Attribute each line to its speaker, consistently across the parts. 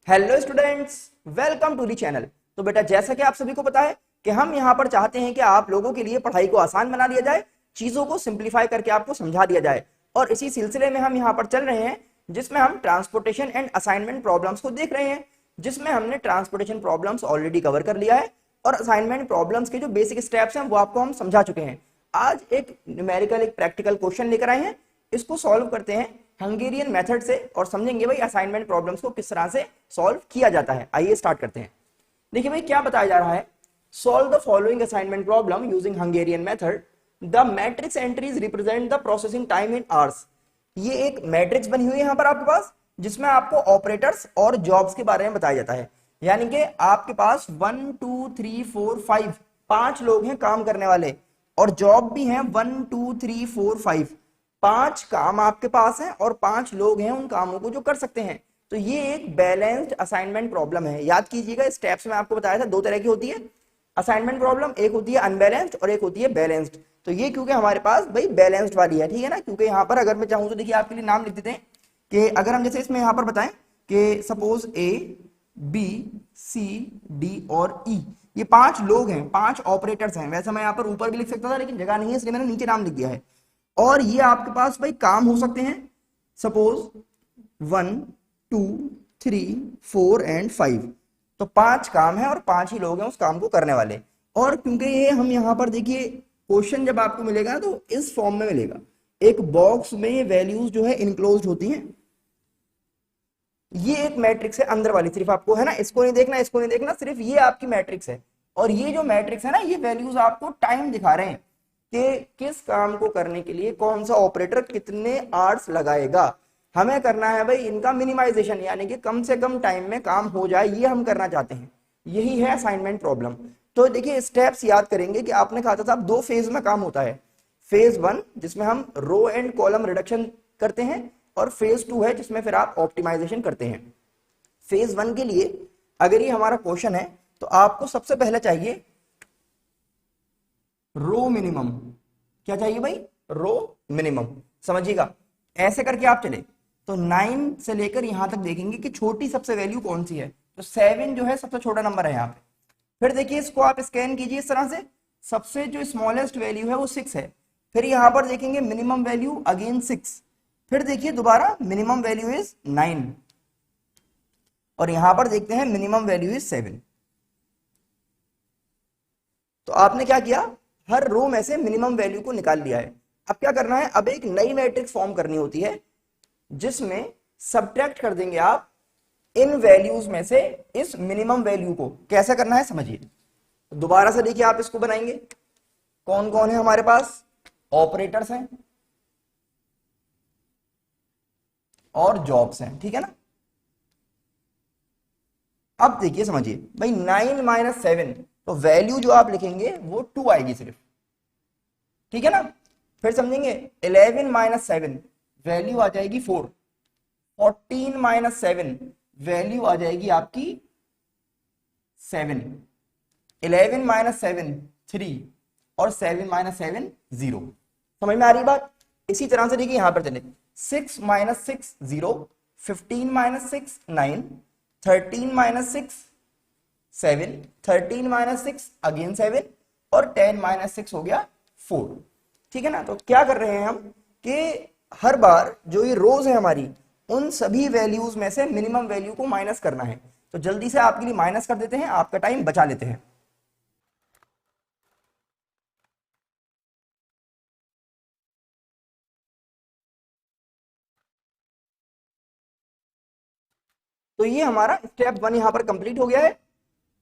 Speaker 1: Hello students, welcome to the channel. तो बेटा, जैसा कि आप सभी को पता है कि हम यहाँ पर चाहते हैं कि आप लोगों के लिए पढ़ाई को आसान बना दिया जाए, चीजों को सिंप्लीफाई करके आपको समझा दिया जाए। और इसी सिलसिले में हम यहाँ पर चल रहे हैं, जिसमें हम ट्रांसपोर्टेशन एंड असाइनमेंट प्रॉब्लम्स को देख रहे हैं, जिसमें हमने ट्रांसपोर्टेशन प्रॉब्लम्स ऑलरेडी कवर कर लिया है और असाइनमेंट प्रॉब्लम्स के जो बेसिक स्टेप्स हैं वो आपको हम समझा चुके हैं। आज एक न्यूमेरिकल, एक प्रैक्टिकल क्वेश्चन लेकर आए हैं, इसको सॉल्व करते हैं हंगेरियन मेथड से और समझेंगे भाई असाइनमेंट प्रॉब्लम्स को किस तरह से सॉल्व किया जाता है। आइए स्टार्ट करते हैं। देखिए भाई, क्या बताया जा रहा है, solve the following assignment problem using Hungarian method. The matrix entries represent the processing time in hours. ये एक मैट्रिक्स बनी हुई है यहाँ पर आपके पास, जिसमें आपको ऑपरेटर्स और जॉब्स के बारे में बताया जाता है। यानी कि आपके पास 1 2 3 4 5 5 लोग हैं काम करने वाले, और जॉब भी हैं 1 2 3 4 5। 5 काम आपके पास हैं और 5 लोग हैं उन कामों को जो कर सकते हैं। तो ये एक बैलेंस्ड असाइनमेंट प्रॉब्लम है। याद कीजिएगा, स्टेप्स में आपको बताया था दो तरह की होती है असाइनमेंट प्रॉब्लम, एक होती है अनबैलेंस्ड और एक होती है बैलेंस्ड। तो ये क्योंकि हमारे पास भाई बैलेंस्ड वाली है, ठीक है ना। क्योंकि यहाँ पर अगर मैं चाहूँ तो देखिए आपके लिए नाम लिख देते हैं कि अगर हम जैसे इसमें यहाँ पर बताएं कि suppose A B C D और ई, ये 5 लोग हैं, 5 ऑपरेटर्स हैं। वैसे मैं यहाँ पर ऊपर भी लिख सकता था लेकिन जगह नहीं है, इसलिए मैंने नीचे नाम लिख दिया है। और ये आपके पास भाई काम हो सकते हैं, सपोज 1 2 3 4 एंड 5। तो 5 काम है और 5 ही लोग हैं उस काम को करने वाले। और क्योंकि ये हम यहाँ पर देखिए, क्वेश्चन जब आपको मिलेगा ना तो इस फॉर्म में मिलेगा, एक बॉक्स में वैल्यूज जो है इनक्लोज्ड होती हैं। ये एक मैट्रिक्स है अंदर वाली, सिर्फ आपको है ना, इसको नहीं देखना, इसको नहीं देखना, सिर्फ ये आपकी मैट्रिक्स है। और ये जो मैट्रिक्स है ना, ये वैल्यूज आपको टाइम दिखा रहे हैं कि किस काम को करने के लिए कौन सा ऑपरेटर कितने आवर्स लगाएगा। हमें करना है भाई इनका मिनिमाइजेशन, यानी कि कम से कम टाइम में काम हो जाए, ये हम करना चाहते हैं। यही है असाइनमेंट प्रॉब्लम। तो देखिए स्टेप्स याद करेंगे कि आपने कहा था दो फेज में काम होता है। फेज 1 जिसमें हम रो एंड कॉलम रिडक्शन करते हैं, और फेज 2 है जिसमें फिर आप ऑप्टिमाइजेशन करते हैं। फेज 1 के लिए अगर ये हमारा क्वेश्चन है तो आपको सबसे पहले चाहिए रो मिनिमम। क्या चाहिए भाई? रो मिनिमम। समझिएगा, ऐसे करके आप चले तो 9 से लेकर यहां तक देखेंगे कि छोटी सबसे वैल्यू कौन सी है। तो 7 जो है सबसे छोटा नंबर है यहाँ पे। फिर देखिए इसको आप स्कैन कीजिए इस तरह से, सबसे जो स्मॉलेस्ट वैल्यू है वो 6 है। फिर यहां पर देखेंगे मिनिमम वैल्यू अगेन 6। फिर देखिए दोबारा मिनिमम वैल्यू इज 9, और यहां पर देखते हैं मिनिमम वैल्यू इज 7। तो आपने क्या किया, हर रो में से मिनिमम वैल्यू को निकाल लिया है। अब क्या करना है, अब एक नई मैट्रिक्स फॉर्म करनी होती है, जिसमें सब्ट्रैक्ट कर देंगे आप इन वैल्यूज में से इस मिनिमम वैल्यू को। कैसे करना है समझिए। दोबारा से देखिए आप इसको बनाएंगे, कौन कौन है हमारे पास, ऑपरेटर्स हैं और जॉब्स हैं, ठीक है ना। अब देखिए समझिए भाई, 9 माइनस 7, तो वैल्यू जो आप लिखेंगे वो 2 आएगी सिर्फ, ठीक है ना। फिर समझेंगे 11 माइनस 7, वैल्यू आ जाएगी 4। 14 माइनस 7, वैल्यू आ जाएगी आपकी 7। 11 माइनस 7 3, और 7 माइनस 7 0। समझ में आ रही बात। इसी तरह से देखिए यहां पर चले, 6 minus 6 0, 15 minus 6 9, 13 minus 6 7, 13 minus 6 again 7, और 10 माइनस 6 हो गया 4, ठीक है ना। तो क्या कर रहे हैं हम कि हर बार जो ये रोज है हमारी, उन सभी वैल्यूज में से मिनिमम वैल्यू को माइनस करना है। तो जल्दी से आपके लिए माइनस कर देते हैं, आपका टाइम बचा लेते हैं। तो ये हमारा स्टेप 1 यहां पर कंप्लीट हो गया है।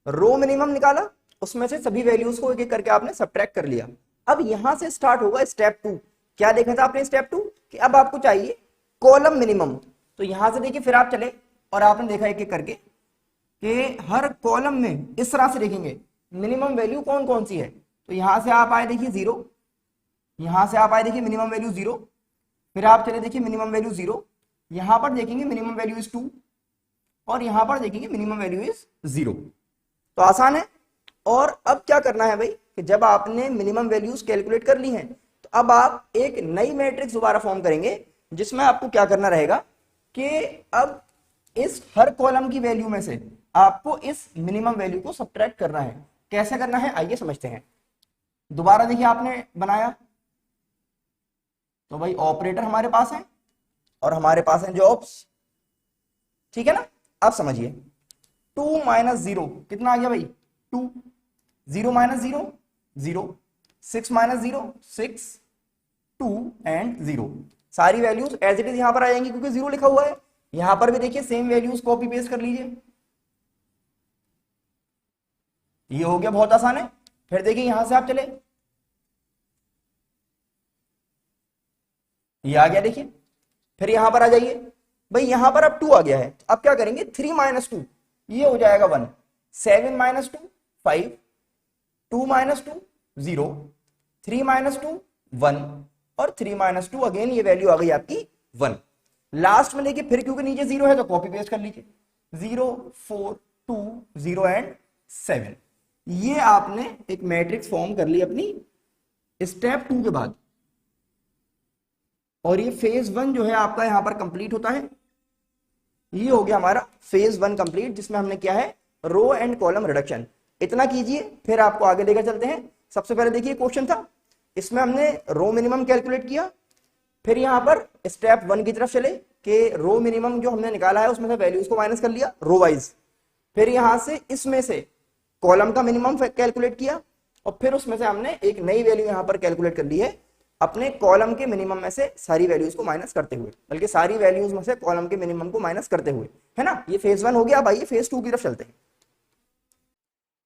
Speaker 1: रो मिनिमम निकाला, उसमें से सभी वैल्यूज को एक एक करके आपने सब्ट्रैक्ट कर लिया। अब यहां से स्टार्ट होगा स्टेप 2। क्या देखा था आपने स्टेप 2 कि अब आपको चाहिए कॉलम मिनिमम। तो यहां से देखिए फिर आप चले और आपने देखा एक एक करके कि हर कॉलम में इस तरह से देखेंगे मिनिमम वैल्यू कौन कौन सी है। तो यहां से आप आए देखिए 0, यहां से आप आए देखिए मिनिमम वैल्यू 0, फिर आप चले देखिए मिनिमम वैल्यू 0, यहां पर देखेंगे मिनिमम वैल्यू इज 2, और यहां पर देखेंगे मिनिमम वैल्यू इज 0। तो आसान है। और अब क्या करना है भाई कि जब आपने मिनिमम वैल्यूज कैलकुलेट कर ली हैं, तो अब आप एक नई मैट्रिक्स दोबारा फॉर्म करेंगे, जिसमें आपको क्या करना रहेगा कि अब इस हर कॉलम की वैल्यू में से आपको इस मिनिमम वैल्यू को सब्ट्रैक्ट करना है। कैसे करना है आइए समझते हैं। दोबारा देखिए आपने बनाया तो भाई ऑपरेटर हमारे पास है और हमारे पास है जॉब्स, ठीक है ना। अब समझिए 2 माइनस 0 कितना आ गया भाई 2, 0 माइनस 0 0, 6 माइनस 0 6, 2 एंड 0। सारी वैल्यूज एज इट इज यहां पर आ जाएंगी क्योंकि 0 लिखा हुआ है। यहां पर भी देखिए सेम वैल्यूज कॉपी पेस्ट कर लीजिए, ये हो गया बहुत आसान है। फिर देखिए यहां से आप चले, ये आ गया देखिए। फिर यहां पर आ जाइए भाई, यहां पर अब 2 आ गया है, अब क्या करेंगे 3 माइनस 2 ये हो जाएगा 1, 7 माइनस 2 5, 2 माइनस 2 0, 3 माइनस 2 1 और 3 माइनस 2 अगेन ये वैल्यू आ गई आपकी 1। लास्ट में देखिए फिर क्योंकि नीचे 0 है तो कॉपी पेस्ट कर लीजिए 0 4 2 0 एंड 7। ये आपने एक मैट्रिक्स फॉर्म कर ली अपनी स्टेप 2 के बाद, और ये फेज 1 जो है आपका यहां पर कंप्लीट होता है। ये हो गया हमारा फेज 1 कंप्लीट, जिसमें हमने किया है रो एंड कॉलम रिडक्शन। इतना कीजिए फिर आपको आगे लेकर चलते हैं। सबसे पहले देखिए क्वेश्चन था, इसमें हमने रो मिनिमम कैलकुलेट किया। फिर यहां पर स्टेप 1 की तरफ चले कि रो मिनिमम जो हमने निकाला है उसमें से वैल्यूज को माइनस कर लिया रो वाइज। फिर यहां से इसमें से कॉलम का मिनिमम कैलकुलेट किया और फिर उसमें से हमने एक नई वैल्यू यहां पर कैलकुलेट कर ली है अपने कॉलम के मिनिमम में से सारी वैल्यूज को माइनस करते हुए, बल्कि सारी वैल्यूज में से कॉलम के मिनिमम को माइनस करते हुए, है ना। ये फेज 1 हो गया। अब आइए फेज 2 की तरफ चलते हैं।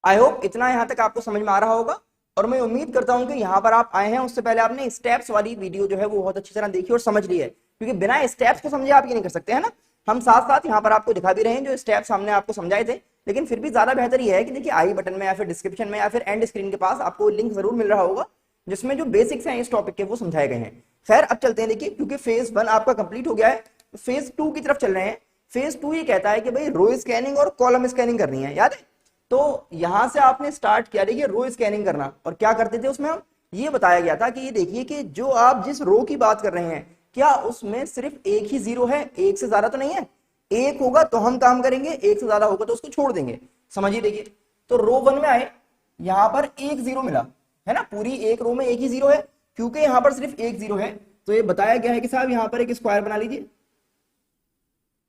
Speaker 1: आई होप इतना यहां तक आपको समझ में आ रहा होगा और मैं उम्मीद करता हूं कि यहां पर आप आए हैं उससे पहले आपने स्टेप्स वाली वीडियो जो है वो बहुत अच्छी तरह देखी और समझ ली है, क्योंकि बिना स्टेप्स को समझे आप ये नहीं कर सकते, है ना। हम साथ साथ यहाँ पर आपको दिखा भी रहे हैं जो स्टेप्स हमने आपको समझाए थे, लेकिन फिर भी ज्यादा बेहतर ये है कि देखिए आई बटन में या फिर डिस्क्रिप्शन में या फिर एंड स्क्रीन के पास आपको लिंक जरूर मिल रहा होगा जिसमें जो बेसिक्स हैं इस टॉपिक के वो समझाए गए हैं। खैर अब चलते हैं, देखिए क्योंकि फेज 1 आपका कंप्लीट हो गया है तो फेज 2 की तरफ चल रहे हैं। फेज 2 ये कहता है कि भाई रो स्कैनिंग और कॉलम स्कैनिंग करनी है, याद है। तो यहां से आपने स्टार्ट किया देखिए रो स्कैनिंग करना, और क्या करते थे उसमें हम ये बताया गया था कि ये देखिए कि जो आप जिस रो की बात कर रहे हैं क्या उसमें सिर्फ एक ही 0 है, एक से ज्यादा तो नहीं है। एक होगा तो हम काम करेंगे, एक से ज्यादा होगा तो उसको छोड़ देंगे। समझिए देखिए, तो रो 1 में आए, यहां पर एक 0 मिला है ना, पूरी एक रो में एक ही 0 है। क्योंकि यहां पर सिर्फ एक 0 है तो ये बताया गया है कि साहब यहां पर एक स्क्वायर बना लीजिए।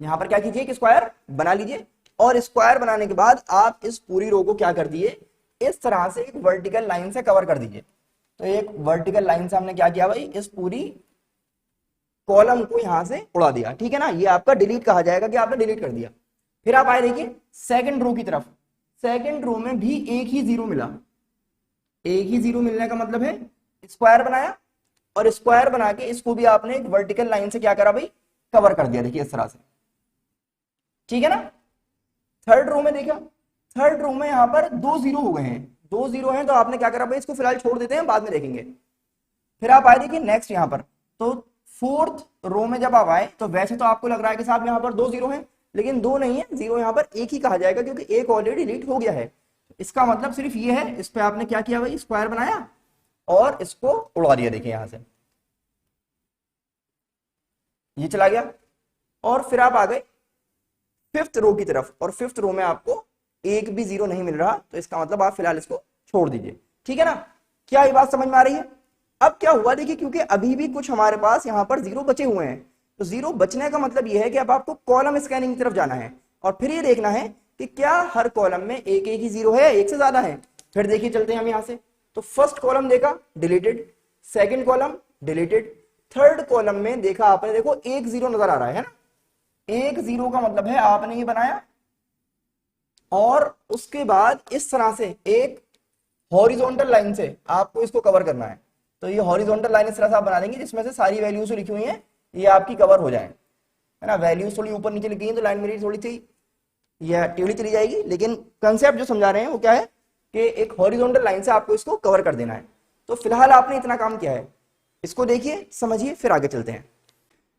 Speaker 1: यहां पर क्या कीजिए, एक स्क्वायर बना लीजिए, और स्क्वायर बनाने के बाद आप इस पूरी रो को क्या कर दिए, इस तरह से एक वर्टिकल लाइन से कवर कर दीजिए। तो एक वर्टिकल लाइन से हमने क्या किया भाई, इस पूरी कॉलम को यहां से उड़ा दिया, ठीक है ना। ये आपका डिलीट कहा जाएगा कि आपने डिलीट कर दिया। फिर आप आए देखिए सेकंड रो की तरफ, सेकंड रो में भी एक ही 0 मिला। एक ही 0 मिलने का मतलब है स्क्वायर बनाया, और स्क्वायर बना के इसको भी आपने एक वर्टिकल लाइन से क्या करा भाई, कवर कर दिया, देखिए इस तरह से, ठीक है ना। थर्ड रो में देखा, थर्ड रो में यहां पर 2 0 हो गए हैं, 2 0 हैं तो आपने क्या करा भाई, इसको फिलहाल छोड़ देते हैं, बाद में देखेंगे। फिर आप आए देखिए नेक्स्ट यहां पर, तो फोर्थ रो में जब आप आए तो वैसे तो आपको लग रहा है कि साहब यहां पर 2 0 हैं, लेकिन 2 नहीं है, 0 यहां पर एक ही कहा जाएगा क्योंकि एक ऑलरेडी डिलीट हो गया है। इसका मतलब सिर्फ ये है, इस पे आपने क्या किया भाई, स्क्वायर बनाया और इसको उड़ा दिया, देखिए यहां से ये चला गया। और फिर आप आ गए फिफ्थ रो की तरफ, और फिफ्थ रो में आपको एक भी 0 नहीं मिल रहा, तो इसका मतलब आप फिलहाल इसको छोड़ दीजिए, ठीक है ना। क्या ये बात समझ में आ रही है। अब क्या हुआ देखिए, क्योंकि अभी भी कुछ हमारे पास यहां पर 0 बचे हुए हैं, तो 0 बचने का मतलब यह है कि अब आपको कॉलम स्कैनिंग की तरफ जाना है और फिर ये देखना है कि क्या हर कॉलम में एक एक ही 0 है, एक से ज्यादा है। फिर देखिए चलते हैं हम यहां से, तो फर्स्ट कॉलम देखा deleted, second column deleted, third column में देखा आपने, देखो एक 0 नजर आ रहा है ना। एक 0 का मतलब है आपने ये बनाया और उसके बाद इस तरह से एक हॉरिजॉन्टल लाइन से आपको इसको कवर करना है। तो ये हॉरिजॉन्टल लाइन इस तरह से आप बना देंगे जिसमें से सारी वैल्यूज लिखी हुई हैं ये आपकी कवर हो जाए, है ना। वैल्यूज थोड़ी ऊपर नीचे लिखी है तो लाइन मेरी थोड़ी सी यह टेढ़ी चली जाएगी, लेकिन कंसेप्ट जो समझा रहे हैं वो क्या है कि एक हॉरिजॉन्टल लाइन से आपको इसको कवर कर देना है। तो फिलहाल आपने इतना काम किया है, इसको देखिए समझिए फिर आगे चलते हैं।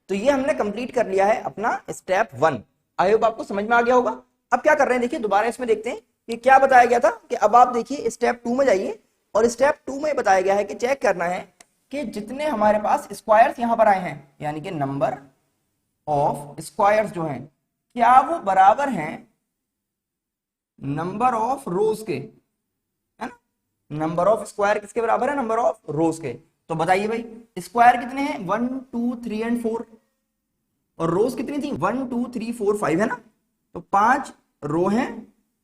Speaker 1: तो ये हमने कंप्लीट कर लिया है अपना स्टेप 1। आई होप आपको समझ में आ गया होगा। अब क्या कर रहे हैं देखिए, दोबारा इसमें देखते हैं कि क्या बताया गया था, कि अब आप देखिए स्टेप 2 में जाइए, और स्टेप 2 में बताया गया है कि चेक करना है कि जितने हमारे पास स्क्वायर्स यहां पर आए हैं, यानी कि नंबर ऑफ स्क्वायर्स जो हैं, क्या वो बराबर हैं नंबर ऑफ रोज के, है ना? नंबर ऑफ स्क्वायर किसके बराबर है? नंबर ऑफ रोज के। तो बताइए भाई, स्क्वायर कितने हैं? 1 2 3 एंड 4, और रोज कितनी थी? 1 2 3 4 5, है ना? तो 5 रो हैं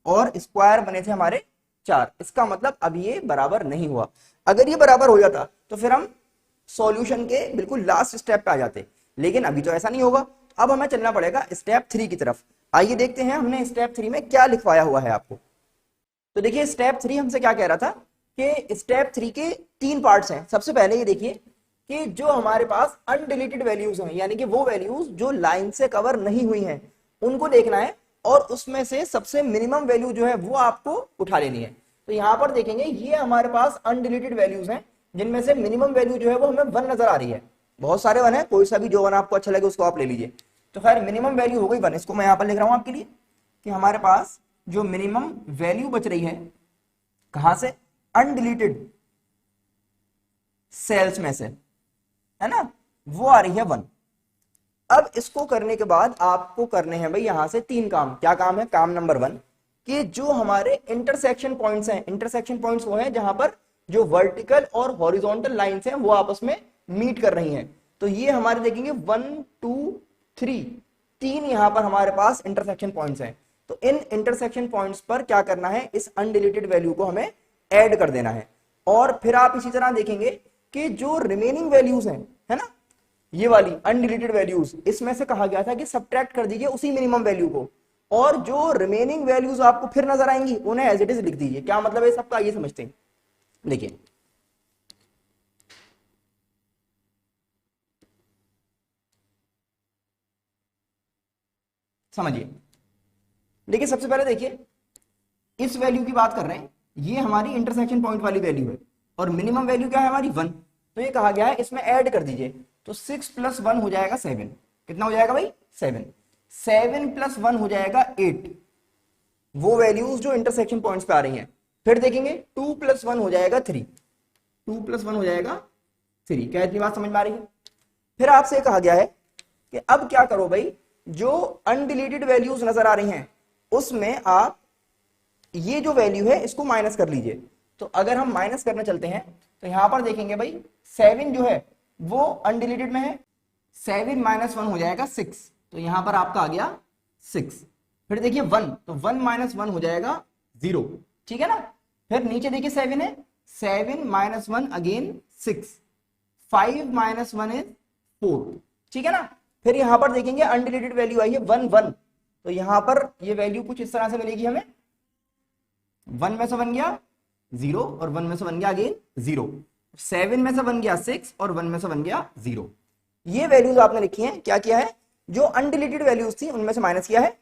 Speaker 1: और स्क्वायर बने थे हमारे 4। इसका मतलब अब ये बराबर नहीं हुआ। अगर ये बराबर हो जाता तो फिर हम सॉल्यूशन के बिल्कुल लास्ट स्टेप पे आ जाते, लेकिन अभी तो ऐसा नहीं होगा। अब हमें चलना पड़ेगा स्टेप 3 की तरफ। आइए देखते हैं हमने स्टेप 3 में क्या लिखवाया हुआ है आपको। तो देखिए स्टेप 3 हमसे क्या कह रहा था कि स्टेप 3 के 3 पार्ट्स हैं। सबसे पहले ये देखिए कि जो हमारे पास अनडिलीटेड वैल्यूज हैं, यानी कि वो वैल्यूज जो लाइन से कवर नहीं हुई हैं, उनको देखना है और उसमें से सबसे मिनिमम वैल्यू जो है वो आपको उठा लेनी है। तो यहां पर देखेंगे ये हमारे पास अनडिलीटेड वैल्यूज हैं, जिनमें से मिनिमम वैल्यू जो है वो हमें 1 नजर आ रही है। बहुत सारे 1 है, कोई सा भी जो 1 आपको अच्छा लगे उसको आप ले लीजिए। तो खैर मिनिमम वैल्यू हो गई 1। इसको मैं यहां पर लिख रहा हूं आपके लिए कि हमारे पास जो मिनिमम वैल्यू बच रही है कहां से? अनडिलीटेड सेल्स में से, है ना, वो आ रही है 1। अब इसको करने के बाद आपको करने हैं भाई यहां से 3 काम। क्या काम है? काम नंबर 1 कि जो हमारे इंटरसेक्शन पॉइंट्स हैं, इंटरसेक्शन पॉइंट्स वो हैं जहां पर जो वर्टिकल और हॉरिजॉन्टल लाइंस हैं वो आपस में मीट कर रही हैं। तो ये हमारे देखेंगे 1 2 3, 3 यहां पर हमारे पास इंटरसेक्शन पॉइंट्स हैं। तो इन इंटरसेक्शन पॉइंट्स पर क्या करना है? इस अनडिलीटेड वैल्यू को हमें ऐड कर देना है। और फिर आप इसी तरह देखेंगे कि जो रिमेनिंग वैल्यूज हैं, है ना, ये वाली अनडिलीटेड वैल्यूज, इसमें से कहा गया था कि सब्ट्रैक्ट कर दीजिए उसी मिनिमम वैल्यू को, और जो रिमेनिंग वैल्यूज आपको फिर नजर आएंगी उन्हें एज इट इज लिख दीजिए। क्या मतलब है सबका, ये समझते हैं। देखिए समझिए, देखिए सबसे पहले देखिए इस वैल्यू की बात कर रहे हैं, ये हमारी इंटरसेक्शन पॉइंट वाली वैल्यू है और मिनिमम वैल्यू क्या है हमारी? 1। तो ये कहा गया है इसमें ऐड कर दीजिए। तो 6 + 1 हो जाएगा 7। कितना हो जाएगा भाई? 7। 7 + 1 हो जाएगा 8, वो वैल्यूज जो इंटरसेक्शन पॉइंट्स पे आ रही हैं। फिर देखेंगे 2 + 1 हो जाएगा 3। 2 + 1 हो जाएगा 3। क्या इतनी बात समझ में आ रही है? फिर आपसे कहा गया है कि अब क्या करो भाई, जो अनडिलीटेड वैल्यूज नजर आ रही हैं उसमें आप ये जो वैल्यू है इसको माइनस कर लीजिए। तो अगर हम माइनस करने चलते हैं तो यहां पर देखेंगे भाई 7 जो है वो अनडिलीटेड में है। 7 - 1 हो जाएगा 6, तो यहां पर आपका आ गया 6। फिर देखिए 1, तो 1 - 1 हो जाएगा 0, ठीक है ना। फिर नीचे देखिए 7 है, 7 - 1 अगेन 6, 5 - 1 इज 4, ठीक है ना। फिर यहां पर देखेंगे अनडिलीटेड वैल्यू आई है 1 1, तो यहां पर ये वैल्यू कुछ इस तरह से मिलेगी हमें। 1 में से बन गया 0 और 1 में से बन गया अगेन 0, 7 में से बन गया 6 और 1 में से बन गया 0। ये वैल्यूज आपने लिखी हैं। क्या किया है? जो अनडिलीटेड वैल्यूज थी उनमें से माइनस किया है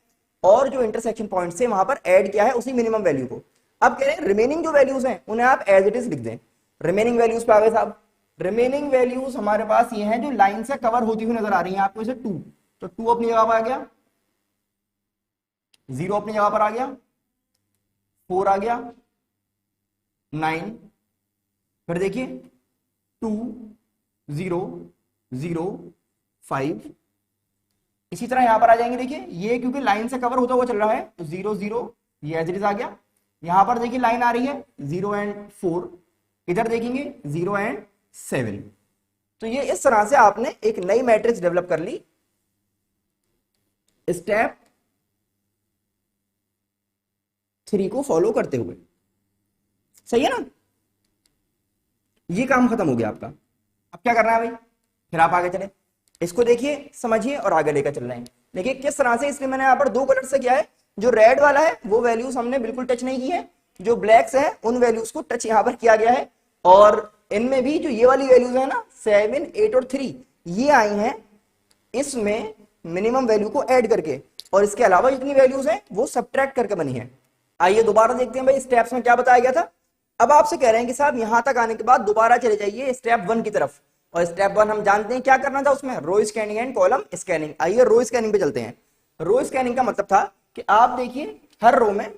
Speaker 1: और जो इंटरसेक्शन पॉइंट से वहां पर ऐड किया है उसी मिनिमम वैल्यू को। अब कह रहे हैं रिमेनिंग जो वैल्यूज हैं उन्हें आप एज इट इज लिख दें। रिमेनिंग वैल्यूज पे आ गए साहब। रिमेनिंग वैल्यूज हमारे पास ये हैं जो लाइन से कवर होती हुई नजर आ रही है आपको, जैसे 2, तो 2 अपनी जगह पर आ गया, 0 अपनी जगह पर आ गया, 4 आ गया, 9। फिर देखिए 2 0 0 5। इसी तरह यहां पर आ जाएंगे। देखिए ये क्योंकि लाइन से कवर होता हुआ चल रहा है तो 0 0 ये एज इट इज आ गया। यहां पर देखिए लाइन आ रही है 0 एंड 4, इधर देखेंगे 0 एंड 7। तो ये इस तरह से आपने एक नई मैट्रिक्स डेवलप कर ली स्टेप 3 को फॉलो करते हुए। सही है ना? ये काम खत्म हो गया आपका। अब क्या करना है भाई? फिर आप आगे चले, इसको देखिए समझिए और आगे लेकर चल रहे हैं। देखिए किस तरह से, इसलिए मैंने यहाँ पर 2 कलर से किया है। जो रेड वाला है वो वैल्यूज हमने बिल्कुल टच नहीं की है, जो ब्लैक से है उन वैल्यूज को टच यहाँ पर किया गया है। और इनमें भी जो ये वाली वैल्यूज है ना 7 8 और 3 ये आई हैं इसमें मिनिमम वैल्यू को ऐड करके, और इसके अलावा जितनी वैल्यूज हैं वो सब्ट्रैक्ट करके बनी है। आइए दोबारा देखते हैं भाई स्टेप्स में क्या बताया गया था। अब आपसे कह रहे हैं कि साहब यहां तक आने के बाद दोबारा चले जाइए स्टेप 1 की तरफ। और स्टेप 1 हम जानते हैं क्या करना था उसमें, रो स्कैनिंग एंड कॉलम स्कैनिंग। आइए रो स्कैनिंग पे चलते हैं। रो स्कैनिंग का मतलब था कि आप देखिए हर रो में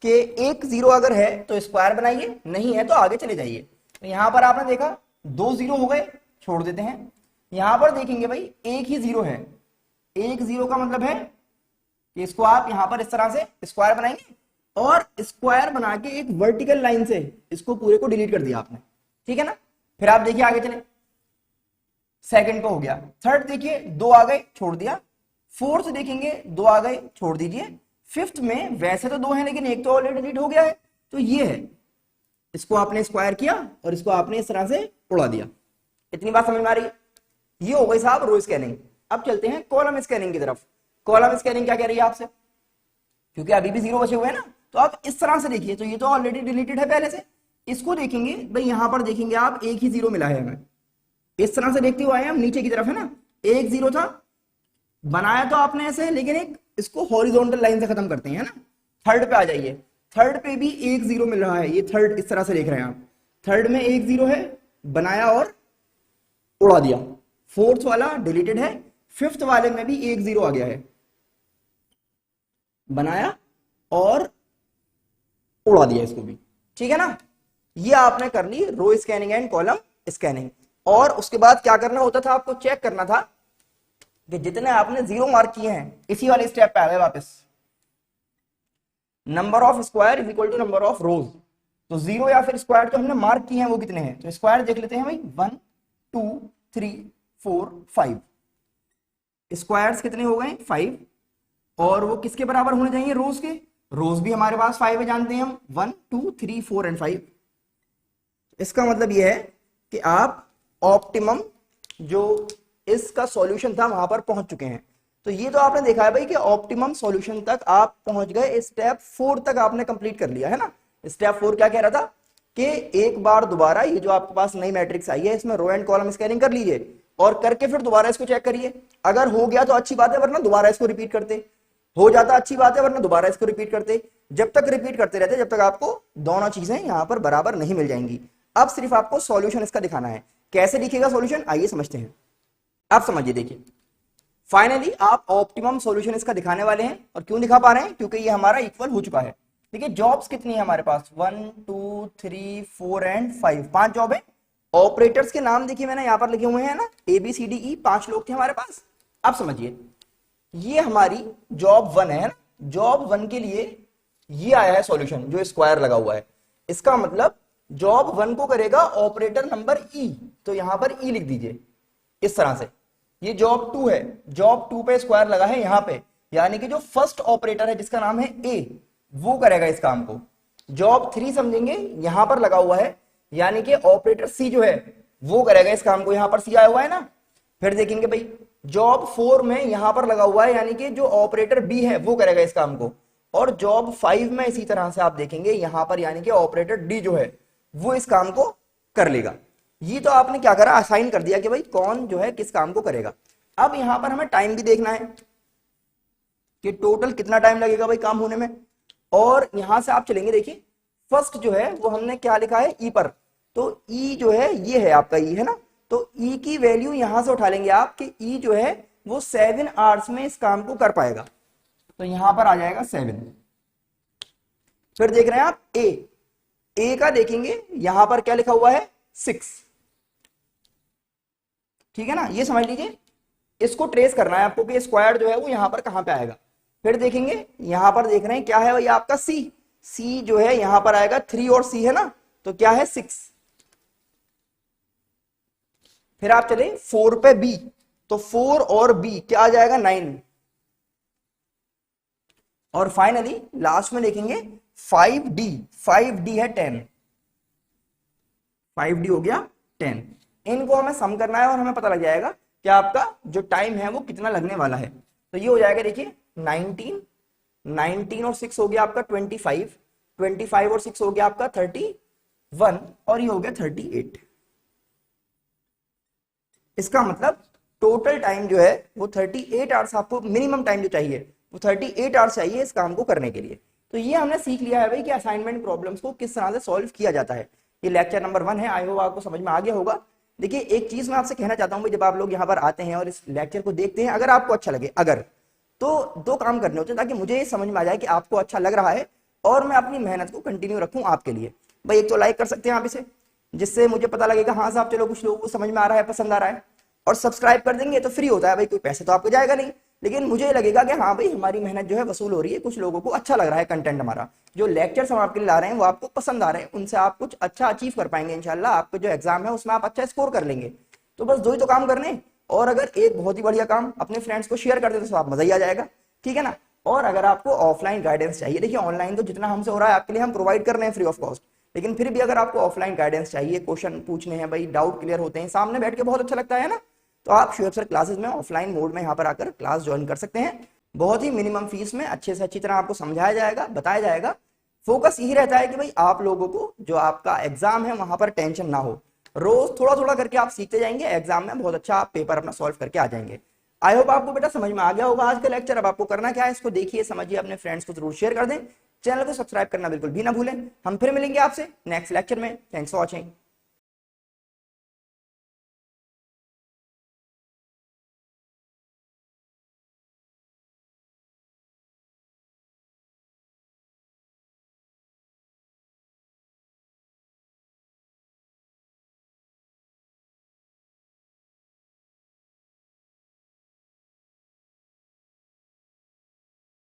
Speaker 1: कि एक 0 अगर है तो स्क्वायर बनाइए, नहीं है तो आगे चले जाइए। तो यहां पर आपने देखा 2 0 हो गए, छोड़ देते हैं। यहां पर देखेंगे भाई एक ही 0 है, एक 0 का मतलब है कि इसको आप यहां पर इस तरह से स्क्वायर बनाएंगे और स्क्वायर बना के एक वर्टिकल लाइन से इसको पूरे को डिलीट कर दिया आपने, ठीक है ना। फिर आप देखिए आगे चले, सेकंड को हो गया, थर्ड देखिए 2 आ गए छोड़ दिया, फोर्थ देखेंगे 2 आ गए छोड़ दीजिए, फिफ्थ में वैसे तो 2 है लेकिन एक तो ऑलरेडी डिलीट हो गया है, तो ये है, इसको आपने स्क्वायर किया और इसको आपने इस तरह से उड़ा दिया। इतनी बात समझ में आ रही है? ये हो गई साहब रो स्कैनिंग। अब चलते हैं कॉलम स्कैनिंग की तरफ। कॉलम स्कैनिंग क्या कह रही है आपसे, क्योंकि अभी भी 0 बचे हुए हैं ना, तो आप इस तरह से देखिए, तो ये तो ऑलरेडी डिलीटेड है पहले से, इसको देखेंगे भाई यहां पर देखेंगे आप एक ही 0 मिला है हमें, इस तरह से देखते हुए आए हम नीचे की तरफ, है ना, एक 0 था, बनाया तो आपने ऐसे, लेकिन एक इसको हॉरिजॉन्टल लाइन से खत्म करते हैं, है ना। थर्ड पे आ जाइए, थर्ड पे भी एक 0 मिल रहा है, ये थर्ड इस तरह से देख रहे हैं आप, थर्ड में एक 0 है, बनाया और उड़ा दिया, फोर्थ वाला डिलीटेड है, फिफ्थ वाले में भी एक 0 आ गया है, बनाया और उड़ा दिया इसको भी, ठीक है ना। ये आपने कर ली रो स्कैनिंग एंड कॉलम स्कैनिंग। और उसके बाद क्या करना होता था, आपको चेक करना था कि जितने आपने 0 मार्क किए हैं, इसी वाले स्टेप पे आ गए वापस, number of square is equal to number of rows. तो 0 या फिर स्क्वायर जो हमने मार्क किए हैं वो कितने हैं, तो स्क्वायर देख लेते हैं भाई, 1 2 3 4 5, स्क्वायर्स कितने हो गए 5, और वो किसके बराबर होने चाहिए, रोज के, रोज भी हमारे पास 5 है, जानते हैं हम, 1 2 3 4 एंड 5। इसका मतलब ये है कि आप ऑप्टिमम जो इसका सॉल्यूशन था वहां पर पहुंच चुके हैं। तो ये तो आपने देखा है भाई कि ऑप्टिमम सॉल्यूशन तक आप पहुंच गए, स्टेप 4 तक आपने कंप्लीट कर लिया, है ना। स्टेप 4 क्या कह रहा था कि एक बार दोबारा ये जो आपके पास नई मैट्रिक्स आई है इसमें रो एंड कॉलम स्कैनिंग कर लीजिए और करके फिर दोबारा इसको चेक करिए, अगर हो गया तो अच्छी बात है, वरना दोबारा इसको रिपीट करते, हो जाता अच्छी बात है, वरना दोबारा इसको रिपीट करते, जब तक रिपीट करते रहते जब तक आपको दोनों चीजें यहां पर बराबर नहीं मिल जाएंगी। अब सिर्फ आपको सॉल्यूशन इसका दिखाना है, कैसे दिखेगा सॉल्यूशन, आइए समझते हैं। आप समझिए, देखिए फाइनली आप ऑप्टिमम सॉल्यूशन इसका दिखाने वाले हैं, और क्यों दिखा पा रहे हैं, क्योंकि ये हमारा इक्वल हो चुका है। देखिए जॉब्स कितनी है हमारे पास, 1 2 3 4 एंड 5, 5 जॉब है। ऑपरेटर्स के नाम देखिए मैंने यहां पर लिखे हुए हैं ना, ABCDE, 5 लोग थे हमारे पास। अब समझिए, ये हमारी जॉब 1 है ना, जॉब 1 के लिए ये आया है सॉल्यूशन जो स्क्वायर लगा हुआ है, इसका मतलब जॉब 1 को करेगा ऑपरेटर नंबर E, तो यहां पर E लिख दीजिए इस तरह से। ये जॉब 2 है, जॉब 2 पे स्क्वायर लगा है यहां पे, यानी कि जो फर्स्ट ऑपरेटर है जिसका नाम है A, वो करेगा इस काम को। जॉब 3 समझेंगे, यहां पर लगा हुआ है, यानी कि ऑपरेटर C जो है वो करेगा इस काम को, यहां पर C आया हुआ है ना। फिर देखेंगे भाई जॉब 4 में यहां पर लगा हुआ है, यानी कि जो ऑपरेटर B है वो करेगा इस काम को, और जॉब 5 में इसी तरह से आप देखेंगे यहां पर, यानी कि ऑपरेटर D जो है वो इस काम को कर लेगा। ये तो आपने क्या करा, असाइन कर दिया कि भाई कौन जो है किस काम को करेगा। अब यहां पर हमें टाइम भी देखना है कि टोटल कितना टाइम लगेगा भाई काम होने में, और यहां से आप चलेंगे, देखिए फर्स्ट जो है वो हमने क्या लिखा है E पर, तो E जो है ये है आपका E, है ना, तो E की वैल्यू यहां से उठा लेंगे आप कि E जो है वो 7 आवर्स में इस काम को कर पाएगा, तो यहां पर आ जाएगा 7। फिर देख रहे हैं आप A का देखेंगे यहां पर क्या लिखा हुआ है 6, ठीक है ना, ये समझ लीजिए। इसको ट्रेस करना है आपको कि स्क्वायर जो है वो यहां पर कहां पे आएगा। फिर देखेंगे यहां पर देख रहे हैं क्या है भाई आपका C जो है यहां पर आएगा 3 और C है ना, तो क्या है 6। फिर आप चले 4 पे B, तो 4 और B क्या आ जाएगा 9, और फाइनली लास्ट में देखेंगे 5D है 10, 5D हो गया 10। इनको हमें सम करना है और हमें पता लग जाएगा कि आपका जो टाइम है वो कितना लगने वाला है। तो ये हो जाएगा, देखिए 19 और 6 हो गया आपका 25 और 6 हो गया आपका 31, और ये हो गया 38। इसका मतलब टोटल टाइम जो है वो 38 आवर्स, आपको मिनिमम टाइम जो चाहिए वो 38 आवर्स चाहिए इस काम को करने के लिए। तो ये हमने सीख लिया है भाई कि असाइनमेंट प्रॉब्लम्स को किस तरह से सॉल्व किया जाता है। ये लेक्चर नंबर 1 है, आई होप आपको समझ में आ गया होगा। देखिए एक चीज मैं आपसे कहना चाहता हूं, जब आप लोग यहाँ पर आते हैं और इस लेक्चर को देखते हैं, अगर आपको अच्छा लगे, अगर तो 2 काम करने होते हैं ताकि मुझे ये समझ में आ जाए कि आपको अच्छा लग रहा है और मैं अपनी मेहनत को कंटिन्यू रखूं आपके लिए। भाई एक तो लाइक कर सकते हैं आप इसे, जिससे मुझे पता लगेगा हाँ साहब चलो कुछ लोगों को समझ में आ रहा है, पसंद आ रहा है, और सब्सक्राइब कर देंगे तो फ्री होता है भाई, कोई पैसे तो आपको जाएगा नहीं, लेकिन मुझे लगेगा कि हाँ भाई हमारी मेहनत जो है वसूल हो रही है, कुछ लोगों को अच्छा लग रहा है कंटेंट हमारा, जो लेक्चर्स हम आपके लिए ला रहे हैं वो आपको पसंद आ रहे हैं, उनसे आप कुछ अच्छा अचीव कर पाएंगे इंशाल्लाह, आपका जो एग्जाम है उसमें आप अच्छा स्कोर कर लेंगे। तो बस दो ही तो काम करने, और अगर एक बहुत ही बढ़िया काम अपने फ्रेंड्स को शेयर कर देते तो आप मजा ही आ जाएगा, ठीक है ना। और अगर आपको ऑफलाइन गाइडेंस चाहिए, देखिए ऑनलाइन तो जितना हमसे हो रहा है आपके लिए हम प्रोवाइड कर रहे हैं फ्री ऑफ कॉस्ट, लेकिन फिर भी अगर आपको ऑफलाइन गाइडेंस चाहिए, क्वेश्चन पूछने हैं भाई, डाउट क्लियर होते हैं, सामने बैठ के बहुत अच्छा लगता है ना, तो आप शुएब सर क्लासेस में ऑफलाइन मोड में यहाँ पर आकर क्लास ज्वाइन कर सकते हैं। बहुत ही मिनिमम फीस में अच्छे से अच्छी तरह आपको समझाया जाएगा, बताया जाएगा। फोकस यही रहता है कि भाई आप लोगों को जो आपका एग्जाम है वहां पर टेंशन ना हो, रोज थोड़ा थोड़ा करके आप सीखते जाएंगे, एग्जाम में बहुत अच्छा आप पेपर अपना सॉल्व करके आ जाएंगे। आई होप आपको बेटा समझ में आ गया होगा आज का लेक्चर। अब आपको करना क्या है, इसको देखिए समझिए, अपने फ्रेंड्स को जरूर शेयर कर दें, चैनल को सब्सक्राइब करना बिल्कुल भी ना भूलें। हम फिर मिलेंगे आपसे नेक्स्ट लेक्चर में। Thanks for watching.